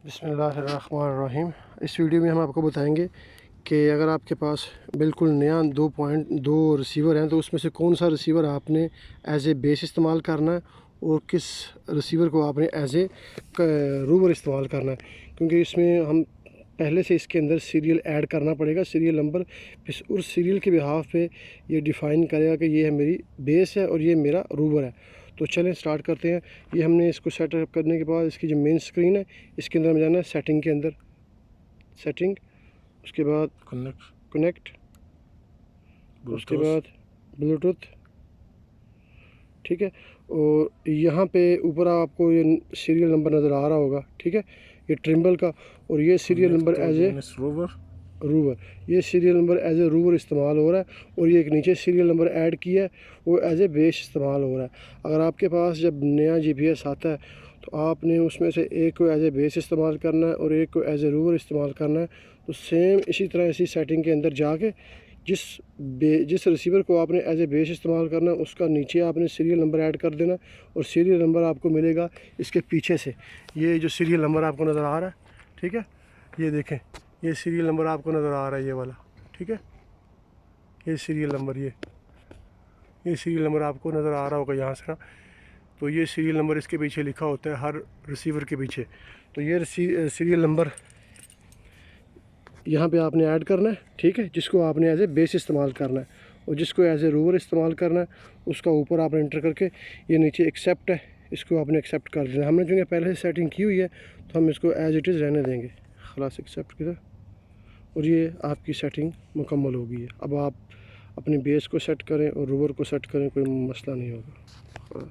बिस्मिल्लाहिर्रहमानिर्रहीम। इस वीडियो में हम आपको बताएंगे कि अगर आपके पास बिल्कुल नया 2.2 रिसीवर हैं तो उसमें से कौन सा रिसीवर आपने एज ए बेस इस्तेमाल करना है और किस रिसीवर को आपने एज ए रूबर इस्तेमाल करना है, क्योंकि इसमें हम पहले से इसके अंदर सीरियल ऐड करना पड़ेगा, सीरियल नंबर। फिर उस सीरियल के बिहाफ पे ये डिफ़ाइन करेगा कि ये है मेरी बेस है और ये मेरा रूबर है। तो चलें स्टार्ट करते हैं। ये हमने इसको सेटअप करने के बाद इसकी जो मेन स्क्रीन है इसके अंदर हमें जाना है सेटिंग के अंदर, सेटिंग, उसके बाद कनेक्ट, उसके बाद ब्लूटूथ, ठीक है। और यहाँ पे ऊपर आपको ये सीरियल नंबर नज़र आ रहा होगा, ठीक है, ये ट्रिम्बल का। और ये सीरियल नंबर एज ए रूबर, ये सीरियल नंबर एज ए रूबर इस्तेमाल हो रहा है। और ये एक नीचे सीरियल नंबर ऐड किया है वो एज ए बेस इस्तेमाल हो रहा है। अगर आपके पास जब नया GPS आता है तो आपने उसमें से एक को एज ए बेस इस्तेमाल करना है और एक को एज ए रूबर इस्तेमाल करना है। तो सेम इसी तरह इसी सेटिंग के अंदर जाके जिस रिसीवर को आपने एज ए बेस इस्तेमाल करना है उसका नीचे आपने सीरियल नंबर ऐड कर देना। और सीरियल नंबर आपको मिलेगा इसके पीछे से, ये जो सीरियल नंबर आपको नज़र आ रहा है, ठीक है, ये देखें, ये सीरियल नंबर आपको नज़र आ रहा है, ये वाला, ठीक है, ये सीरियल नंबर, ये सीरियल नंबर आपको नज़र आ रहा होगा यहाँ से ना। तो ये सीरियल नंबर इसके पीछे लिखा होता है हर रिसीवर के पीछे। तो ये सीरियल नंबर यहाँ पे आपने ऐड करना है, ठीक है, जिसको आपने एज ए बेस इस्तेमाल करना है। और जिसको एज ए रूबर इस्तेमाल करना है उसका ऊपर आपने इंटर करके ये नीचे एक्सेप्ट है, इसको आपने एक्सेप्ट कर देना। हमने चूँकि पहले से सेटिंग की हुई है तो हम इसको एज इट इज़ रहने देंगे, खलास एक्सेप्ट किया। और ये आपकी सेटिंग मुकम्मल हो गई है। अब आप अपने बेस को सेट करें और रूबर को सेट करें, कोई मसला नहीं होगा।